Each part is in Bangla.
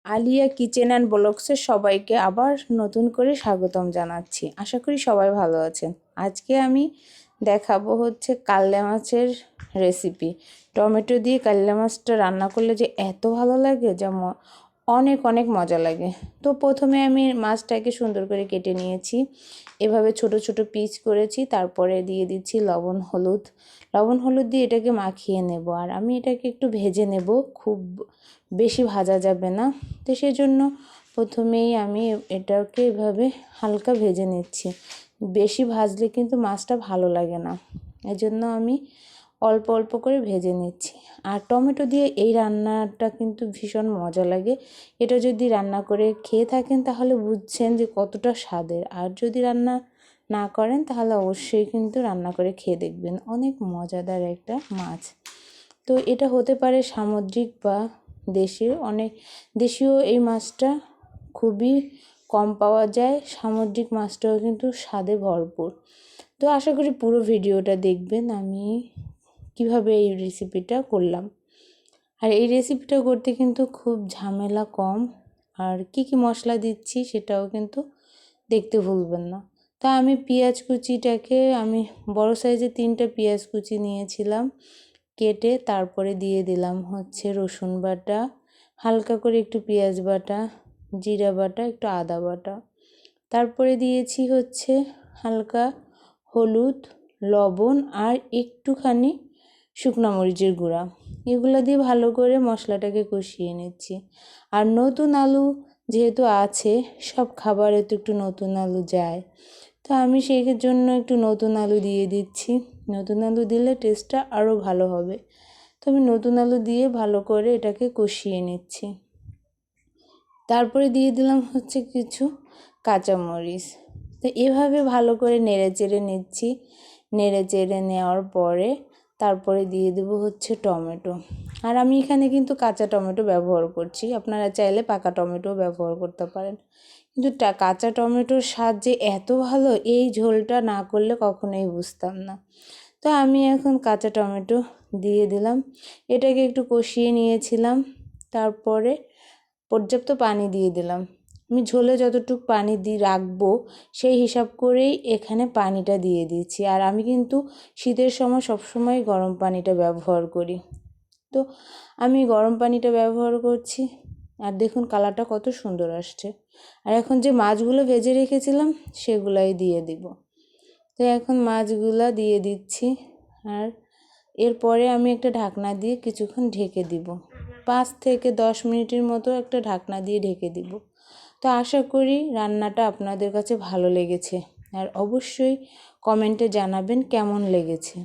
আলিয়া কিচেন অ্যান্ড ব্লগসের সবাইকে আবার নতুন করে স্বাগতম জানাচ্ছি। আশা করি সবাই ভালো আছেন। আজকে আমি দেখাবো হচ্ছে কাল্লা মাছের রেসিপি। টমেটো দিয়ে কাল্লা মাছটা রান্না করলে যে এত ভালো লাগে, যা অনেক অনেক মজা লাগে। তো প্রথমে আমি মাছটাকে সুন্দর করে কেটে নিয়েছি, এভাবে ছোট ছোট পিস করেছি। তারপরে দিয়ে দিচ্ছি লবণ হলুদ দিয়ে এটাকে মাখিয়ে নেব। আর আমি এটাকে একটু ভেজে নেব, খুব বেশি ভাজা যাবে না। তো সেজন্য প্রথমেই আমি এটাকে এভাবে হালকা ভেজে নিচ্ছি। বেশি ভাজলে কিন্তু মাছটা ভালো লাগে না, এজন্য আমি অল্প অল্প করে ভেজে নিচ্ছি। আর টমেটো দিয়ে এই রান্নাটা কিন্তু ভীষণ মজা লাগে। এটা যদি রান্না করে খেয়ে থাকেন তাহলে বুঝছেন যে কতটা স্বাদের। আর যদি রান্না না করেন তাহলে অবশ্যই কিন্তু রান্না করে খেয়ে দেখবেন, অনেক মজাদার একটা মাছ। তো এটা হতে পারে সামুদ্রিক বা দেশীয় এই মাছটা খুবই কম পাওয়া যায়। সামুদ্রিক মাছটাও কিন্তু স্বাদে ভরপুর। তো আশা করি পুরো ভিডিওটা দেখবেন আমি কিভাবে এই রেসিপিটা করলাম। আর এই রেসিপিটা করতে কিন্তু খুব ঝামেলা কম। আর কি কি মশলা দিচ্ছি সেটাও কিন্তু দেখতে ভুলবেন না। তা আমি পেঁয়াজ কুচিটাকে বড় সাইজের 3টা পেঁয়াজ কুচি নিয়েছিলাম কেটে। তারপরে দিয়ে দিলাম হচ্ছে রসুন বাটা, হালকা করে একটু পেঁয়াজ বাটা, জিরা বাটা, একটু আদা বাটা। তারপরে দিয়েছি হচ্ছে হালকা হলুদ, লবণ আর একটুখানি শুকনো মরিচের গুঁড়া। এগুলো দিয়ে ভালো করে মশলাটাকে কষিয়ে নিচ্ছি। আর নতুন আলু যেহেতু আছে, সব খাবারে তো একটু নতুন আলু যায়, তো আমি সেই জন্য একটু নতুন আলু দিয়ে দিচ্ছি। নতুন আলু দিলে টেস্টটা আরও ভালো হবে। তো আমি নতুন আলু দিয়ে ভালো করে এটাকে কষিয়ে নিচ্ছি। তারপরে দিয়ে দিলাম হচ্ছে কিছু কাঁচামরিচ। তো এভাবে ভালো করে নেড়ে চেড়ে নিচ্ছি। নেড়ে চেড়ে নেওয়ার পরে তারপরে দিয়ে দেবো হচ্ছে টমেটো। আর আমি এখানে কিন্তু কাঁচা টমেটো ব্যবহার করছি, আপনারা চাইলে পাকা টমেটো ব্যবহার করতে পারেন। কিন্তু কাঁচা টমেটোর স্বাদ যে এত ভালো, এই ঝোলটা না করলে কখনোই বুঝতাম না। তো আমি এখন কাঁচা টমেটো দিয়ে দিলাম, এটাকে একটু কষিয়ে নিয়েছিলাম। তারপরে পর্যাপ্ত পানি দিয়ে দিলাম। আমি ঝোলে যতটুকু পানি রাখবো সেই হিসাব করেই এখানে পানিটা দিয়ে দিচ্ছি। আর আমি কিন্তু শীতের সময় সবসময় গরম পানিটা ব্যবহার করি। তো আমি গরম পানিটা ব্যবহার করছি। আর দেখুন কালারটা কত সুন্দর আসছে। আর এখন যে মাছগুলো ভেজে রেখেছিলাম সেগুলাই দিয়ে দিব। তো এখন মাছগুলা দিয়ে দিচ্ছি। আর এরপরে আমি একটা ঢাকনা দিয়ে কিছুক্ষণ ঢেকে দিব, 5 থেকে 10 মিনিটের মতো একটা ঢাকনা দিয়ে ঢেকে দিব। তো আশা করি রান্নাটা আপনাদের কাছে ভালো লেগেছে। আর অবশ্যই কমেন্টে জানাবেন কেমন লেগেছে।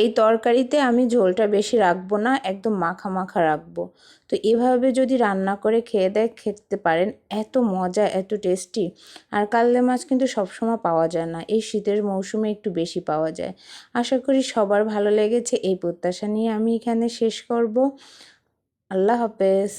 এই তরকারিতে আমি ঝোলটা বেশি রাখবো না, একদম মাখা মাখা রাখবো। তো এভাবে যদি রান্না করে খেতে পারেন, এত মজা, এত টেস্টি। আর কাল্লা মাছ কিন্তু সবসময় পাওয়া যায় না, এই শীতের মৌসুমে একটু বেশি পাওয়া যায়। আশা করি সবার ভালো লেগেছে, এই প্রত্যাশা নিয়ে আমি এখানে শেষ করব। আল্লাহ হাফেজ।